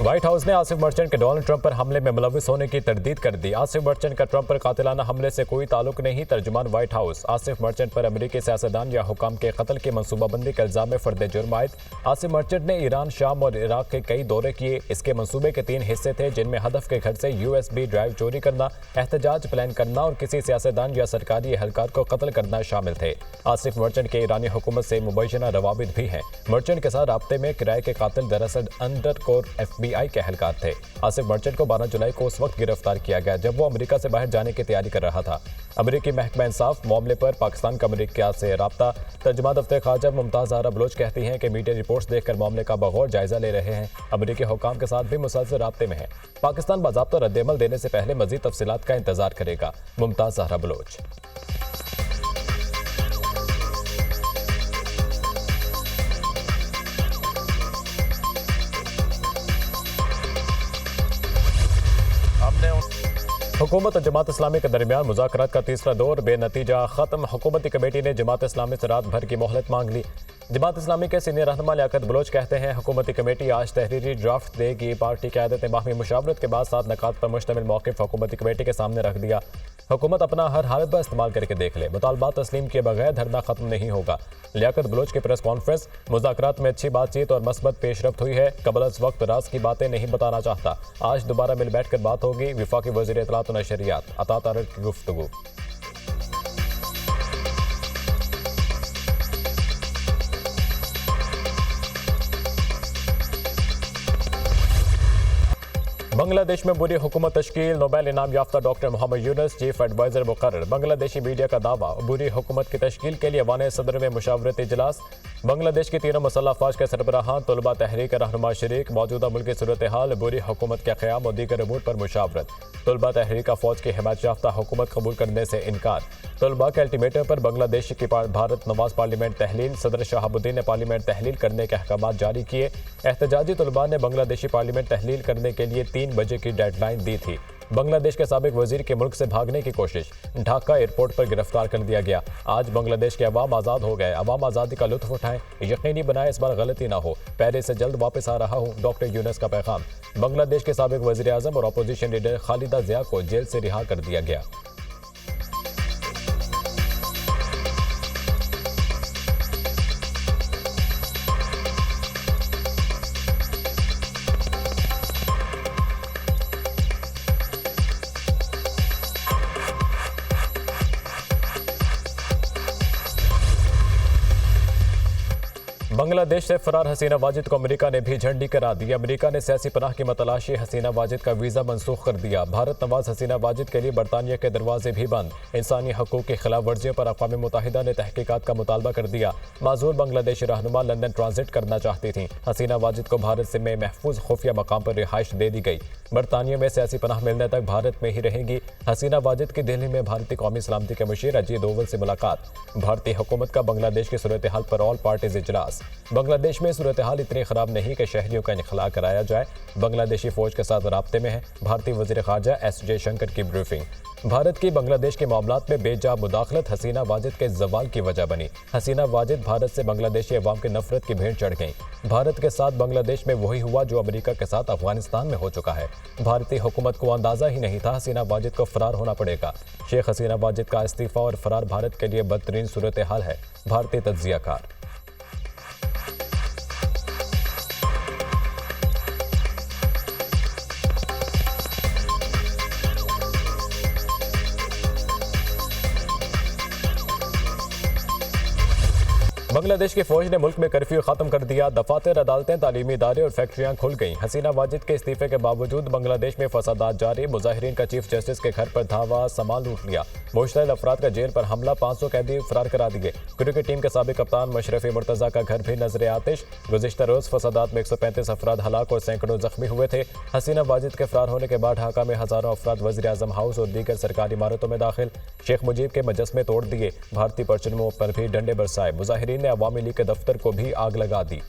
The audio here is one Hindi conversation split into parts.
व्हाइट हाउस ने आसिफ मर्चेंट के डोनाल्ड ट्रंप पर हमले में मुलविस होने की तरदीद कर दी। आसिफ मर्चेंट का ट्रंप पर कातिलाना हमले से कोई ताल्लुक नहीं। तर्जुमान व्हाइट हाउस। आसिफ मर्चेंट पर अमेरिकी सियासतदान या हुकाम के कत्ल की मनसूबाबंदी का इल्जाम में फर्द जुर्म आयद। आसिफ मर्चेंट ने ईरान, शाम और इराक के कई दौरे किए। इसके मंसूबे के 3 हिस्से थे, जिनमें हदफ के घर से USB ड्राइव चोरी करना, एहतजाज प्लान करना और किसी सियासतदान या सरकारी एहलकार को कत्ल करना शामिल थे। आसिफ मर्चेंट के ईरानी हुकूमत से मुबैना रवाबित भी हैं। मर्चेंट के साथ राब्ते में किराए के कातिल दरअसल अंडरकोर FBI के एहलकार थे। आसिफ मर्चेंट को 12 जुलाई को उस वक्त गिरफ्तार किया गया जब वो अमेरिका से बाहर जाने की तैयारी कर रहा था। अमेरिकी महकमा इंसाफ मामले पर पाकिस्तान का अमेरिका से राब्ता। तर्जुमा दफ्तर खारजा मुमताज ज़हरा बलोच कहती हैं कि मीडिया रिपोर्ट्स देखकर मामले का बगौर जायजा ले रहे हैं। अमेरिकी हुकाम के साथ भी मुसलसल राब्ते में है। पाकिस्तान बाज़ाब्ता रद्द-ए-अमल देने से पहले मज़ीद तफसीलात का इंतजार करेगा। मुमताज ज़हरा बलोच। हुकूमत और जमात इस्लामी के दरमियान मुज़ाकरात का तीसरा दौर बेनतीजा ख़त्म। हुकूमती कमेटी ने जमात इस्लामी से रात भर की मोहलत मांग ली। जमात इस्लामी के सीनियर रहनुमा लियाकत बलोच कहते हैं, हुकूमती कमेटी आज तहरीरी ड्राफ्ट देगी। पार्टी क़यादत ने बाहमी मुशावरत के बाद 7 नकात पर मुश्तमिल मौक़िफ़ हुकूमती कमेटी के सामने रख दिया। हुकूमत अपना हर हालत पर इस्तेमाल करके देख ले। मुतालबात तस्लीम किए बगैर धरना खत्म नहीं होगा। लियाकत बलोच की प्रेस कॉन्फ्रेंस। मुज़ाकरात में अच्छी बातचीत और मस्बत पेशरफ्त हुई है। कबल अज़ वक्त राज की बातें नहीं बताना चाहता। आज दोबारा मिल बैठ कर बात होगी। वफाकी वज़ीर इत्तलात और नशरियात अता तारड़ की गुफ्तगू। बांग्लादेश में बुरी हुकूमत तश्कील। नोबेल इनाम याफ्ता doctor Mohammad Yunus chief adviser मुकर्रर। बांग्लादेशी मीडिया का दावा, बुरी हुकूमत की तश्कील के लिए अवान सदर में मुशावरती इजलास। बांग्लादेश की तीनों मुसल्लह अफवाज के सरबराहान, तलबा तहरीक रहनुमा शरीक। मौजूदा मुल्की सूरत हाल, बुरी हुकूमत के क़याम और दीगर अमूर पर मुशावरत। तलबा तहरीक फ़ौज की हिमायत याफ्ता हुकूमत कबूल करने से इनकार। तलबा के अल्टीमेटम पर बांग्लादेश की भारत नवाज पार्लियामेंट तहलील। सदर शहाबुद्दीन ने पार्लियामेंट तहलील करने के अहकाम जारी किए। एहतजाजी तलबा ने बांग्लादेशी पार्लियामेंट तहलील करने के लिए 3 बजे की डेडलाइन दी थी। बांग्लादेश के साबिक वजीर की मुल्क से भागने की कोशिश। ढाका एयरपोर्ट पर गिरफ्तार कर दिया गया। आज बांग्लादेश के अवाम आज़ाद हो गए। अवाम आज़ादी का लुत्फ उठाएं, यकीनी बनाए इस बार गलती ना हो। पेरिस से जल्द वापस आ रहा हूँ, डॉक्टर यूनुस का पैगाम। बांग्लादेश के साबिक वजीर आज़म और अपोजिशन लीडर खालिदा ज़िया को जेल से रिहा कर दिया गया। बांग्लादेश से फरार हसीना वाजिद को अमेरिका ने भी झंडी करा दी। अमेरिका ने सियासी पनाह की मतलाशी, हसीना वाजिद का वीज़ा मनसूख कर दिया। भारत नवाज हसीना वाजिद के लिए बरतानिया के दरवाजे भी बंद। इंसानी हकूक़ की खिलाफ वर्जियों पर अक़वाम मुत्तहिदा ने तहकीकात का मुतालबा कर दिया। माजूर बांग्लादेशी रहनुमा लंदन ट्रांजिट करना चाहती थी। हसीना वाजिद को भारत से में महफूज खुफिया मकाम पर रिहाइश दे दी गई। बरतानिया में सियासी पनाह मिलने तक भारत में ही रहेंगी। हसीना वाजिद की दिल्ली में भारतीय कौमी सलामती के मुशीर अजीत डोवल से मुलाकात। भारतीय हुकूमत का बांग्लादेश की सूरत हाल पर ऑल पार्टीज इजलास। बांग्लादेश में सूरत हाल इतनी खराब नहीं कि शहरियों का इनखला कराया जाए। बांग्लादेशी फौज के साथ राब्ते में है। भारतीय वज़ीर ख़ारजा S जयशंकर की ब्रीफिंग। भारत की बांग्लादेश के मामलात में बेजा मुदाखलत हसीना वाजिद के जवाल की वजह बनी। हसीना वाजिद भारत से बांग्लादेशी अवाम की नफरत की भेंट चढ़ गईं। भारत के साथ बांग्लादेश में वही हुआ जो अमेरिका के साथ अफगानिस्तान में हो चुका है। भारतीय हुकूमत को अंदाजा ही नहीं था हसीना वाजिद को फरार होना पड़ेगा। शेख हसीना वाजिद का इस्तीफा और फरार भारत के लिए बदतरीन सूरत हाल है। भारतीय तज्जियाकार। बांग्लादेश की फौज ने मुल्क में कर्फ्यू खत्म कर दिया। दफातर, अदालतें, तालीमी इदारे और फैक्ट्रियां खुल गईं। हसीना वाजिद के इस्तीफे के बावजूद बांग्लादेश में फसादात जारी। मुजाहिरीन का चीफ जस्टिस के घर पर धावा, सामान लूट लिया। मुश्तइल अफराद का जेल पर हमला, 500 कैदी फरार करा दिए। क्रिकेट टीम के साबिक कप्तान मशरफी मुर्तज़ा का घर भी नजर आतिश। गुज़िश्ता रोज फसादात में 135 अफराद हलाक और सैकड़ों जख्मी हुए थे। हसीना वाजिद के फरार होने के बाद ढाका में हजारों अफराद वज़ीर आज़म हाउस और दीगर सरकारी इमारतों में दाखिल। शेख मुजीब के मुजस्मे तोड़ दिए। भारतीय परचमों पर भी डंडे बरसाए। मुजाहिरीन ने अवामी लीग के दफ्तर को भी आग लगा दी।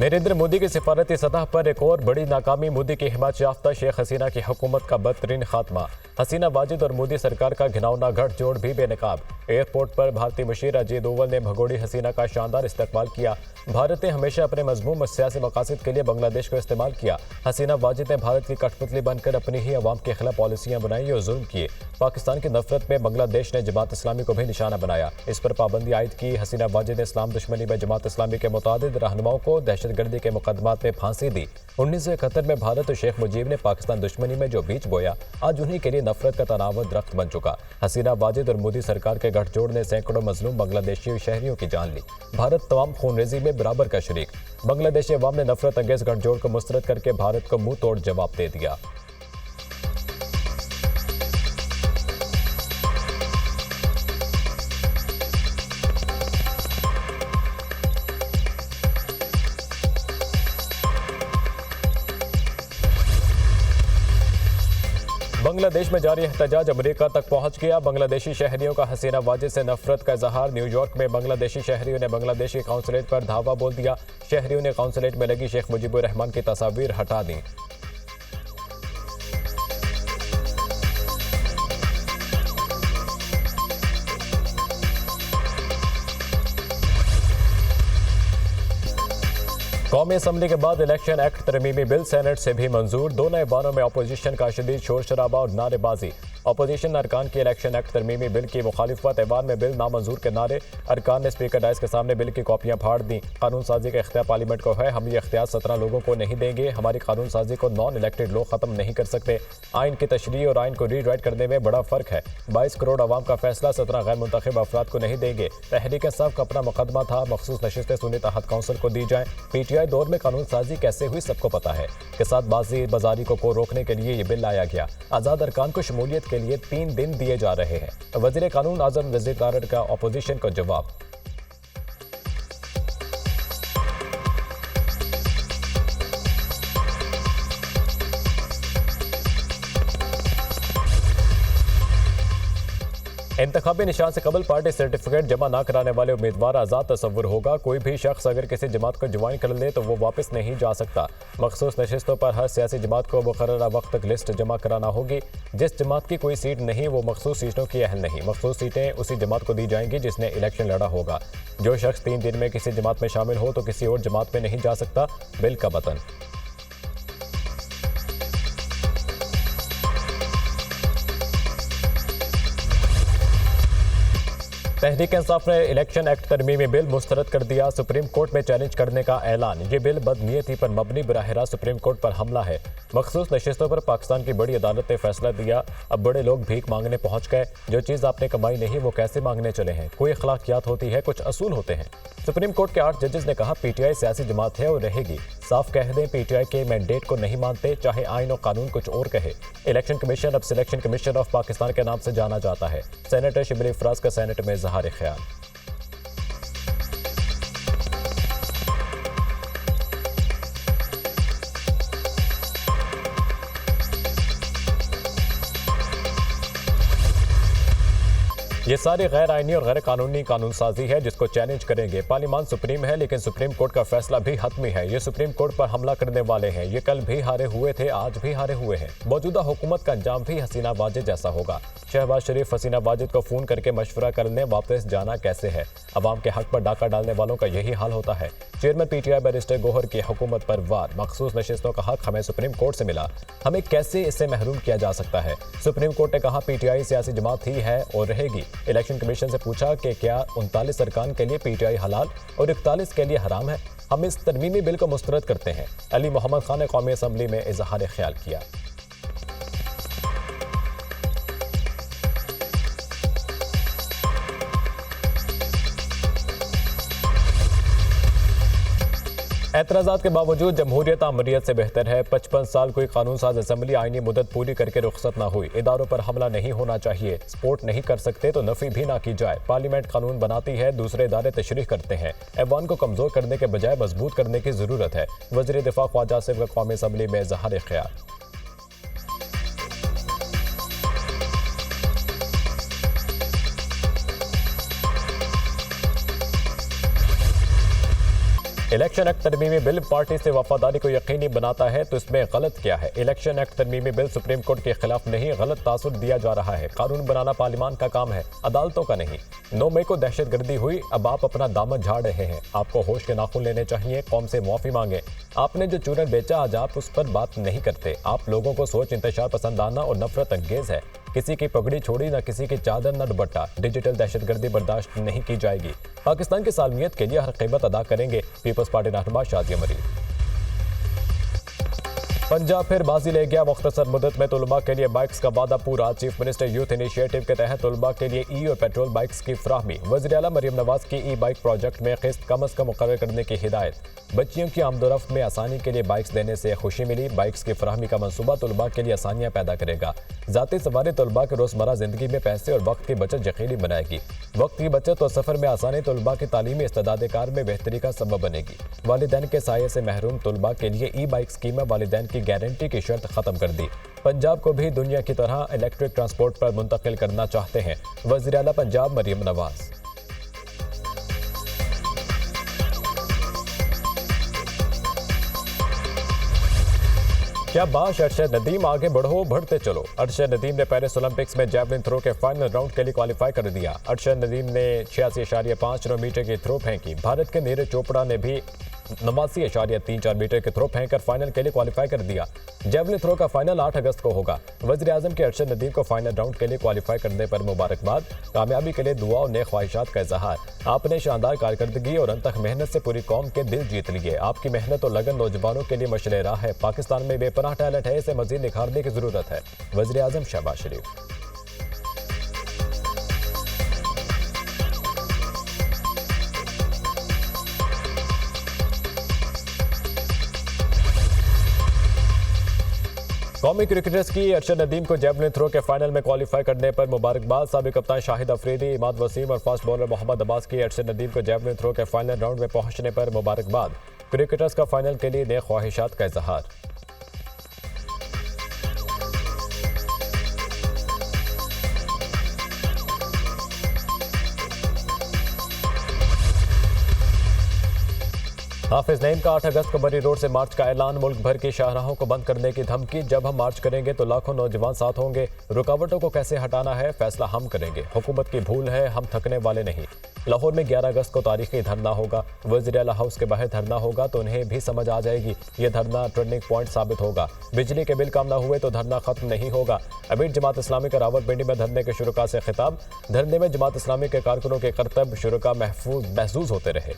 नरेंद्र मोदी की सिफारती सतह पर एक और बड़ी नाकामी। मोदी की हिमायत याफ्ता शेख हसीना की हुकूमत का बदतरीन खात्मा। हसीना वाजिद और मोदी सरकार का घिनौना गठजोड़ भी बेनकाब। एयरपोर्ट पर भारतीय मुशीर अजय दोवल ने भगोड़ी हसीना का शानदार इस्तकबाल किया। भारत ने हमेशा अपने मजमूम और सियासी मकासद के लिए बांग्लादेश को इस्तेमाल किया। हसीना वाजिद ने भारत की कठपुतली बनकर अपनी ही अवाम के खिलाफ पॉलिसियां बनाई और जुल्म किए। पाकिस्तान की नफरत में बांग्लादेश ने जमात इस्लामी को भी निशाना बनाया। इस पर पाबंदी आयद की। हसीना वाजिद ने इस्लाम दुश्मनी में जमात इस्लामी के मुतादिद रहनुमाओं को दहशतगर्दी के मुकदमात में फांसी दी। 1971 में भारत और शेख मुजीब ने पाकिस्तान दुश्मनी में जो बीज बोया, आज उन्हीं के लिए नफरत का तनाव दरख्त बन चुका। हसीना वाजिद और मोदी सरकार के गठजोड़ ने सैकड़ों मजलूम बांग्लादेशी शहरियों की जान ली। भारत तमाम खूनरेजी में बराबर का शरीक। बांग्लादेशी अवाम ने नफरत अंगेज गठजोड़ को मुस्तरद करके भारत को मुंह तोड़ जवाब दे दिया। बांग्लादेश में जारी एहतजाज अमेरिका तक पहुंच गया। बांग्लादेशी शहरियों का हसीना वाजिद से नफरत का इजहार। न्यूयॉर्क में बांग्लादेशी शहरियों ने बांग्लादेशी काउंसलेट पर धावा बोल दिया। शहरियों ने काउंसलेट में लगी शेख मुजीबुर रहमान की तस्वीर हटा दी। कौमी असम्बली के बाद इलेक्शन एक्ट तरमीमी बिल सेनेट से भी मंजूर। दोनों ऐवानों में अपोजिशन का शदीद शोर शराबा और नारेबाजी। अपोजिशन अरकान की इलेक्शन एक्ट तरमीमी बिल की मुखालिफत। ऐवान में बिल नामंजूर के नारे। अरकान ने स्पीकर डाइस के सामने बिल की कॉपियां फाड़ दी। कानून साजी का इख्तियार पार्लियामेंट को है। हम ये इख्तियार 17 लोगों को नहीं देंगे। हमारी कानून साजी को नॉन इलेक्टेड लोग खत्म नहीं कर सकते। आइन की तशरीह और आइन को रीराइट करने में बड़ा फर्क है। 22 करोड़ अवाम का फैसला 17 गैर मुंतखब अफराद को नहीं देंगे। तहरीक इंसाफ का अपना मुकदमा था। मखसूस नशिस्तें सुन्नी तहत काउंसिल को दी जाएं। पीटीआई दौर में कानून साजी कैसे हुई सबको पता है। के साथ बाजी बाजारी को रोकने के लिए ये बिल लाया गया। आजाद अरकान को शमूलियत के लिए 3 दिन दिए जा रहे हैं। वजीर कानून आजम वजीर तारड़ का अपोजिशन को जवाब। इंतखाबी निशान से कबल पार्टी सर्टिफिकेट जमा न कराने वाले उम्मीदवार आज़ाद तस्वुर होगा। कोई भी शख्स अगर किसी जमात को ज्वाइन कर ले तो वो वापस नहीं जा सकता। मखसूस नशिस्तों पर हर सियासी जमात को मुकर्ररा वक्त तक लिस्ट जमा कराना होगी। जिस जमात की कोई सीट नहीं वो मखसूस सीटों की अहल नहीं। मखसूस सीटें उसी जमात को दी जाएंगी जिसने इलेक्शन लड़ा होगा। जो शख्स 3 दिन में किसी जमात में शामिल हो तो किसी और जमात में नहीं जा सकता। बिल का बतन। तहरीक इंसाफ ने इलेक्शन एक्ट तरमीमी बिल मुस्तरद कर दिया। सुप्रीम कोर्ट में चैलेंज करने का ऐलान। ये बिल बदनीयती पर मबनी बराह रास्त सुप्रीम कोर्ट पर हमला है। मखसूस नशिस्तों पर पाकिस्तान की बड़ी अदालत ने फैसला दिया। अब बड़े लोग भीख मांगने पहुंच गए। जो चीज़ आपने कमाई नहीं वो कैसे मांगने चले हैं। कोई अखलाकियात होती है, कुछ असूल होते हैं। सुप्रीम कोर्ट के 8 जजेस ने कहा पीटीआई सियासी जमात है और रहेगी। साफ कह दें पीटीआई के मैंडेट को नहीं मानते, चाहे आइन और कानून कुछ और कहे। इलेक्शन कमीशन अब सिलेक्शन कमीशन ऑफ पाकिस्तान के नाम से जाना जाता है। सेनेटर शिबली फराज का सेनेट में इजहार ख्याल। ये सारी गैर आइनी और गैर कानूनी कानून साजी है जिसको चैलेंज करेंगे। पार्लियामान सुप्रीम है लेकिन सुप्रीम कोर्ट का फैसला भी हतमी है। ये सुप्रीम कोर्ट पर हमला करने वाले हैं। ये कल भी हारे हुए थे, आज भी हारे हुए हैं। मौजूदा हुकूमत का अंजाम भी हसीना वाजिद जैसा होगा। शहबाज शरीफ हसीना वाजिद को फोन करके मशवरा कर लें वापस जाना कैसे है। अवाम के हक पर डाका डालने वालों का यही हाल होता है। चेयरमैन पीटीआई बैरिस्टर गोहर की हुकूमत पर वार। मखसूस नशिस्तों का हक हमें सुप्रीम कोर्ट से मिला, हमें कैसे इससे महरूम किया जा सकता है। सुप्रीम कोर्ट ने कहा पीटीआई सियासी जमात ही है और रहेगी। इलेक्शन कमीशन से पूछा कि क्या 39 अरकान के लिए पीटीआई हलाल और 41 के लिए हराम है। हम इस तरमीमी बिल को मुस्तरद करते हैं। अली मोहम्मद खान ने कौमी असम्बली में इजहार ख्याल किया। एतराज़ात के बावजूद जमहूरियत आमरीत से बेहतर है। 55 साल कोई कानून साज असम्बली आइनी मुद्दत पूरी करके रुखसत ना हुई। इदारों पर हमला नहीं होना चाहिए। सपोर्ट नहीं कर सकते तो नफी भी ना की जाए। पार्लियामेंट कानून बनाती है, दूसरे इदारे तशरीह करते हैं। ऐवान को कमजोर करने के बजाय मजबूत करने की जरूरत है। वज़ीर दिफा ख्वाजा आसिफ का कौमी असम्बली में इजहार ख्याल। इलेक्शन एक्ट तरमीमी बिल पार्टी से वफादारी को यकीनी बनाता है तो इसमें गलत क्या है। इलेक्शन एक्ट तरमीमी बिल सुप्रीम कोर्ट के खिलाफ नहीं, गलत तासुर दिया जा रहा है। कानून बनाना पार्लियामान का काम है, अदालतों का नहीं। 9 मई को दहशतगर्दी हुई, अब आप अपना दामन झाड़ रहे हैं। आपको होश के नाखून लेने चाहिए, कौम से माफी मांगे। आपने जो चूरन बेचा, आज आप उस पर बात नहीं करते। आप लोगों को सोच इंतशार पसंद आना और नफरत अंगेज है। किसी की पगड़ी छोड़ी, न किसी की चादर न दुपट्टा। डिजिटल दहशतगर्दी बर्दाश्त नहीं की जाएगी। पाकिस्तान की सालमियत के लिए हर कीमत अदा करेंगे, पीपल्स पार्टी रहनुमा शाजिया मरीम। पंजाब फिर बाजी ले गया, मुख्तसर मुद्दत में तलबा के लिए बाइक्स का वादा पूरा। चीफ मिनिस्टर यूथ इनिशिएटिव के तहत तलबा के लिए ई और पेट्रोल बाइक्स की फ्राहमी। वज़ीर आला मरीम नवाज की ई बाइक प्रोजेक्ट में किस्त कम अज़ कम मुकर्रर करने की हिदायत। बच्चियों की आमदोरफ्त में आसानी के लिए बाइक्स देने से खुशी मिली। बाइक्स की फ्राहमी का मनसूबा तलबा के लिए आसानियाँ पैदा करेगा। ज़ाती सवारी तलबा के रोज़मर्रा ज़िंदगी में पैसे और वक्त की बचत यकीनी बनाएगी। वक्त की बचत और सफ़र में आसानी तलबा की तालीमी इस्तेदाद कार में बेहतरी का सबब बनेगी। वालिदैन के साये से महरूम तलबा के लिए ई बाइक स्कीम में वालिदैन की गारंटी की शर्त खत्म कर दी। पंजाब को भी दुनिया की तरह इलेक्ट्रिक ट्रांसपोर्ट पर मुंतकिल करना चाहते हैं, वज़ीर आला पंजाब मरीम नवाज। क्या बाश अरशद नदीम, आगे बढ़ो बढ़ते चलो। अरशद नदीम ने पेरिस ओलंपिक्स में जैवलिन थ्रो के फाइनल राउंड के लिए क्वालिफाई कर दिया। अरशद नदीम ने 86.5 मीटर की थ्रो फेंकी। भारत के नीरज चोपड़ा ने भी 89.34 मीटर के थ्रो फेंककर फाइनल के लिए क्वालिफाई कर दिया। जैवलिन थ्रो का फाइनल 8 अगस्त को होगा। वज़ीर आज़म के अरशद नदीम को फाइनल राउंड के लिए क्वालिफाई करने पर मुबारकबाद। कामयाबी के लिए दुआ और नेक ख्वाहिशात का इजहार। आपने शानदार कारकर्दगी और अनथक मेहनत से पूरी कौम के दिल जीत लिए। आपकी मेहनत और लगन नौजवानों के लिए मशले राह है। पाकिस्तान में बेपनाह टैलेंट है, इसे मजीद निखारने की जरूरत है। वज़ीर आज़म शहबाज शरीफ। कौमी क्रिकेटर्स की अरशद नदीम को जैवलिन थ्रो के फाइनल में क्वालिफाई करने पर मुबारकबाद। साबिक कप्तान शाहिद अफरीदी, इमाद वसीम और फास्ट बॉलर मोहम्मद अब्बास की अरशद नदीम को जैवलिन थ्रो के फाइनल राउंड में पहुंचने पर मुबारकबाद। क्रिकेटर्स का फाइनल के लिए नेक ख्वाहिशात का इजहार। हाफिज नईम का 8 अगस्त को बरी रोड से मार्च का ऐलान। मुल्क भर की शाहराहों को बंद करने की धमकी। जब हम मार्च करेंगे तो लाखों नौजवान साथ होंगे। रुकावटों को कैसे हटाना है, फैसला हम करेंगे। हुकूमत की भूल है, हम थकने वाले नहीं। लाहौर में 11 अगस्त को तारीखी धरना होगा। वज़ीर आला हाउस के बाहर धरना होगा तो उन्हें भी समझ आ जाएगी। ये धरना टर्निंग पॉइंट साबित होगा। बिजली के बिल कम न हुए तो धरना खत्म नहीं होगा। अमीर जमात इस्लामी का रावलपिंडी में धरने के शुरुका से खिताब। धरने में जमात इस्लामी के कारकुनों के करतब शुरुका महसूस होते रहे।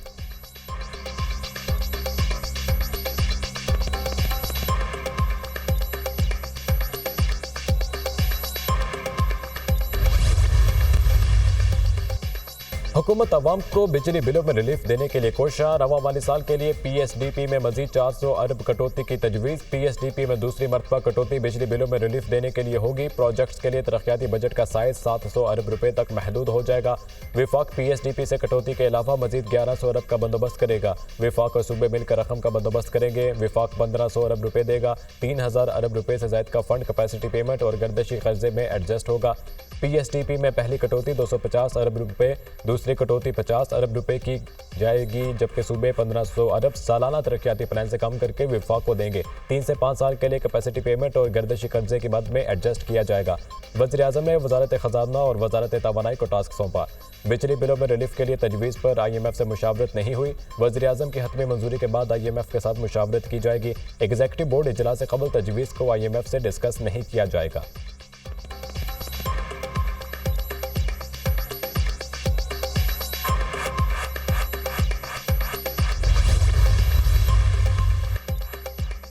हुकूमत अवाम को बिजली बिलों में रिलीफ देने के लिए कोशिश। रवा माली साल के लिए PSDP में मजीद 400 अरब कटौती की तजवीज़। PSDP में दूसरी मरतबा कटौती बिजली बिलों में रिलीफ देने के लिए होगी। प्रोजेक्ट्स के लिए तरक्याती बजट का साइज 700 अरब रुपए तक महदूद हो जाएगा। विफाक PSDP से कटौती के अलावा मजीद 1100 अरब का बंदोबस्त करेगा। विफाक और सूबे मिलकर रकम का बंदोबस्त करेंगे। विफाक 1500 अरब रुपए देगा। 3000 अरब रुपए से ज्यादा का फंड कैपेसिटी पेमेंट और गर्दशी कर्जे में एडजस्ट होगा। PSDP में पहली कटौती 250 अरब रुपए, दूसरी कटौती 50 अरब रुपए की जाएगी, जबकि सूबे 1500 अरब सालाना तरक्याती प्लान से कम करके विफाक को देंगे। 3 से 5 साल के लिए कैपेसिटी पेमेंट और गर्दशी कर्जे की मद में एडजस्ट किया जाएगा। वज़ीर आज़म ने वजारत खजाना और वजारत तवानाई को टास्क सौंपा। बिजली बिलों में रिलीफ के लिए तजवीज़ पर IMF से मुशावरत नहीं हुई। वज़ीर आज़म की हतमी मंजूरी के बाद IMF के साथ मुशावरत की जाएगी। एग्जीक्यूटिव बोर्ड इजलास से कबल तजवीज़ को IMF से डिस्कस नहीं किया जाएगा।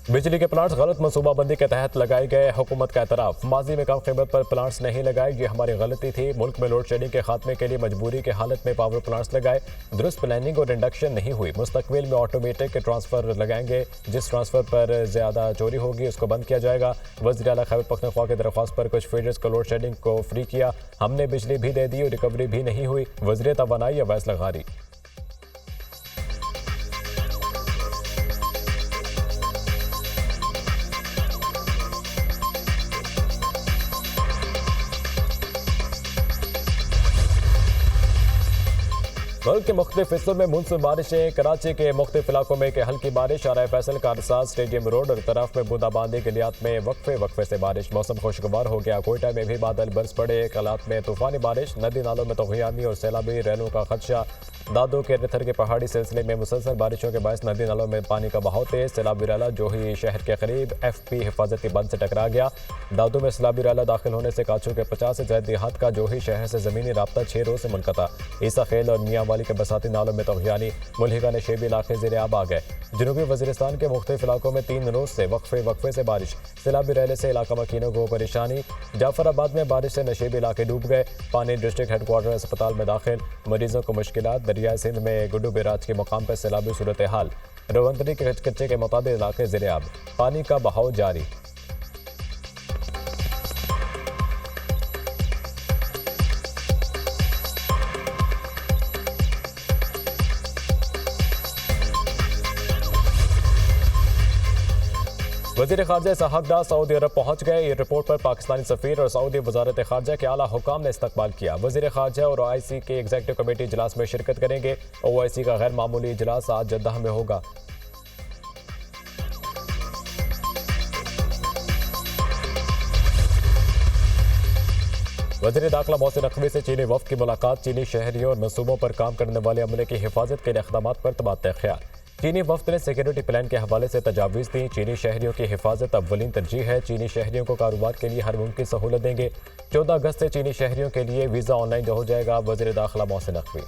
बिजली के प्लांट्स गलत मनसूबाबंदी के तहत लगाए गए, हुकूमत का एतराफ़। माजी में कम कीमत पर प्लांट्स नहीं लगाए, ये हमारी गलती थी। मुल्क में लोड शेडिंग के खात्मे के लिए मजबूरी की हालत में पावर प्लांट्स लगाए। दुरुस्त प्लानिंग और इंडक्शन नहीं हुई। मुस्तकबिल में ऑटोमेटिक के ट्रांसफर लगाएंगे। जिस ट्रांसफर पर ज्यादा चोरी होगी उसको बंद किया जाएगा। वज़ीर आला खैबर पख्तूनख्वा की दरख्वास्त पर कुछ फीडर्स को लोड शेडिंग को फ्री किया। हमने बिजली भी दे दी और रिकवरी भी नहीं हुई। वज़ीर तवानाई अवैस लगारी। मुल्क के मुख्तलिफ हिस्सों में मानसून बारिशें। कराची के मुख्तलिफ इलाकों में हल्की बारिश। शारा फैसल, कारसाज, स्टेडियम रोड और तरफ में बूंदाबांदी। गलियात में वक्फे से बारिश। मौसम खुशगवार हो गया। कोयटा में भी बादल बरस पड़े। कलात में तूफानी बारिश। नदी नालों में तगयानी और सैलाबी रैलों का खदशा। दादो के रिथर के पहाड़ी सिलसिले में मुसलसल बारिशों के बायस नदी नालों में पानी का बहाव तेज। सैलाबी रैला जोही शहर के करीब FP हिफाजती बंद से टकरा गया। दादो में सैलाबी रैला दाखिल होने से काचू के 50 से ज्यादा देहात का जोही शहर से जमीनी राब्ता 6 रोज से मुनक़ता। ईसा खेल और मियाँ वाली के बसाती नालों में तगयानी। मुल्हिका ने शेबी इलाके ज़ेरे आब आ गए। जनूबी वज़ीरिस्तान के मुख्तलिफ इलाकों में 3 रोज से वक्फे से बारिश। सैलाबी रैले से इलाका मकीनों को परेशानी। जाफराबाद में बारिश से नशेबी इलाके डूब गए। पानी डिस्ट्रिक्ट हेडक्वार्टर अस्पताल में दाखिल। मरीजों को मुश्किलात। दरिया सिंध में गुड्डू बैराज के मुकाम पर सैलाबी सूरत हाल। रवंतरी के कच्चे के मुताबिक इलाके ज़ेरे आब। पानी का बहाव जारी। वज़ीर ख़ारजा सहाकदार सऊदी अरब पहुंच गए। एयरपोर्ट पर पाकिस्तानी सफ़ीर और सऊदी वज़ारत ख़ारजा के आला हुकाम ने इस्तकबाल किया। वज़ीर ख़ारजा और OIC के एग्जीक्यूटिव कमेटी इजलास में शिरकत करेंगे। OIC का गैर मामूली इजलास आज जद्दाह में होगा। वज़ीर दाखिला मोहसिन नकवी से चीनी वफ़द की मुलाकात। चीनी शहरियों और मनसूबों पर काम करने वाले अमले की हिफाजत के लिए इक़दामात पर तबादला ख्याल। चीनी वफ़द ने सिक्योरिटी प्लान के हवाले से तजावीज़ दी। चीनी शहरियों की हिफाजत अव्वलीन तरजीह है। चीनी शहरियों को कारोबार के लिए हर मुमकिन सहूलत देंगे। 14 अगस्त से चीनी शहरियों के लिए वीज़ा ऑनलाइन हो जाएगा। वज़ीर दाखिला मोहसिन नकवी।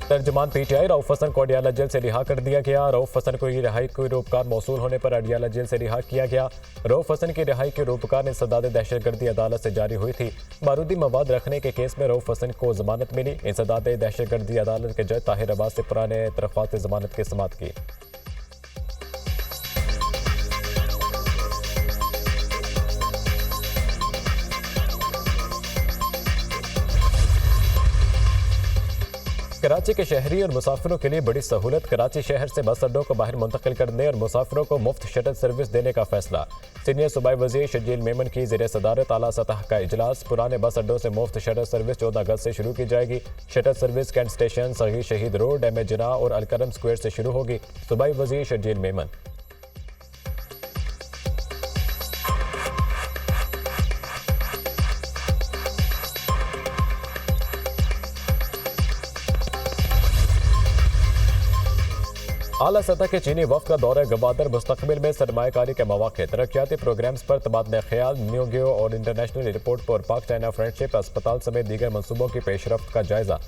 तर्जुमान PTI रऊफ हसन को अडियाला जेल से रिहा कर दिया गया। रऊफ हसन को ये रिहाई के रूपकार मौसूल होने पर अडियाला जेल से रिहा किया गया। रऊफ हसन की रिहाई के रूपकार ने इंसदाद दहशतगर्दी अदालत से जारी हुई थी। बारूदी मवाद रखने के केस में रऊफ हसन को जमानत मिली। इंसदाद दहशतगर्दी अदालत के जज ताहिर अब्बास से पुराने दरख्वास्त जमानत की समाअत की। कराची के शहरी और मुसाफिरों के लिए बड़ी सहूलत। कराची शहर से बस अड्डों को बाहर मुंतकिल करने और मुसाफिरों को मुफ्त शटल सर्विस देने का फैसला। सीनियर सूबाई वज़ीर शजील मेमन की ज़ेरे सदारत आला सतह का इजलास। पुराने बस अड्डों से मुफ्त शटल सर्विस 14 अगस्त से शुरू की जाएगी। Shuttle service Cantt station, Sagir Shaheed road, M जिना और अलकरम स्क्वायर से शुरू होगी। सूबाई वज़ीर शजील मेमन। आला सतह के चीनी वफ़द का दौरा गवादर। मुस्तकबिल में सरमायाकारी के मौके, तरक्याती प्रोग्राम्स पर तबादला ख्याल। न्यूगियो और इंटरनेशनल एयरपोर्ट पर पाक चाइना फ्रेंडशिप अस्पताल समेत दीगर मनसूबों की पेशरफ्त का जायजा।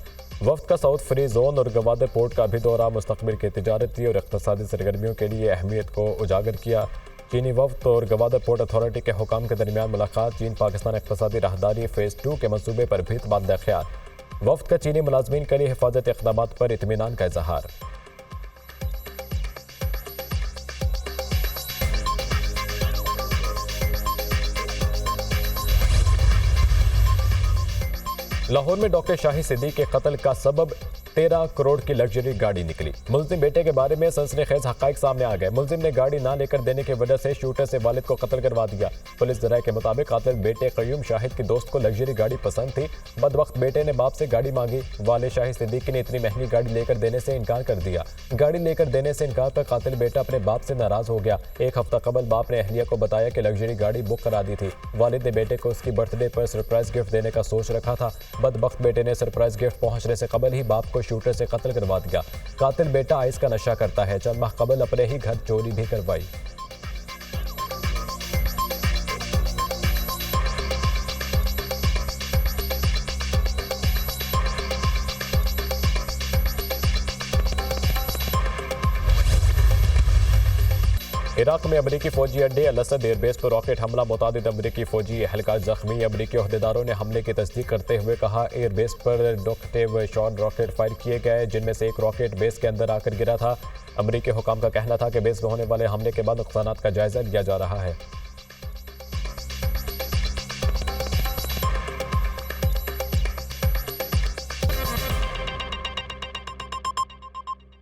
वफ़द का साउथ फ्री जोन और गवादर पोर्ट का भी दौरा। मुस्तकबिल की तिजारती और इक़्तिसादी सरगर्मियों के लिए अहमियत को उजागर किया। चीनी वफ़द और गवादर पोर्ट अथॉरिटी के हुकाम के दरमियान मुलाकात। चीन पाकिस्तान इक़्तिसादी राहदारी फ़ेज़ 2 के मनसूबे पर भी तबादला ख्याल। वफ़द का चीनी मुलाज़मीन के लिए हिफाजती इक़दामात पर इत्मीनान का इज़हार। लाहौर में डॉक्टर शाहिद सिद्दीकी के कत्ल का सबब 13 करोड़ की लग्जरी गाड़ी निकली। मुल्जिम बेटे के बारे में सनसनीखेज हक़ाइक़ सामने आ गए। मुल्जिम ने गाड़ी ना लेकर देने की वजह से शूटर से वालिद को कत्ल करवा दिया। पुलिस ज़राए के मुताबिक कातिल बेटे क़य्यूम शाहिद की दोस्त को लग्जरी गाड़ी पसंद थी। बदवक्त बेटे ने बाप से गाड़ी मांगी। वालिद शाहिद सिद्दीकी ने इतनी महंगी गाड़ी लेकर देने से इनकार कर दिया। गाड़ी लेकर देने से इनकार पर कातिल बेटा अपने बाप से नाराज़ हो गया। एक हफ्ता कबल बाप ने अहलिया को बताया कि लग्जरी गाड़ी बुक करा दी थी। वालिद ने बेटे को उसकी बर्थडे पर सरप्राइज गिफ्ट देने का सोच रखा था। बदबख्त बेटे ने सरप्राइज गिफ्ट पहुंचने से कबल ही बाप को शूटर से कत्ल करवा दिया। कातिल बेटा आइस का नशा करता है। चंद माह कबल अपने ही घर चोरी भी करवाई। इराक में अमरीकी फौजी अड्डे अल-असद एयरबेस पर रॉकेट हमला। मुतादिद अमरीकी फौजी एहलकार जख्मी। अमरीकी अहदेदारों ने हमले की तस्दीक करते हुए कहा एयरबेस पर डॉक्टिव शॉट रॉकेट फायर किए गए, जिनमें से एक रॉकेट बेस के अंदर आकर गिरा था। अमरीकी हुकाम का कहना था कि बेस में होने वाले हमले के बाद नुकसानात का जायजा लिया जा रहा है।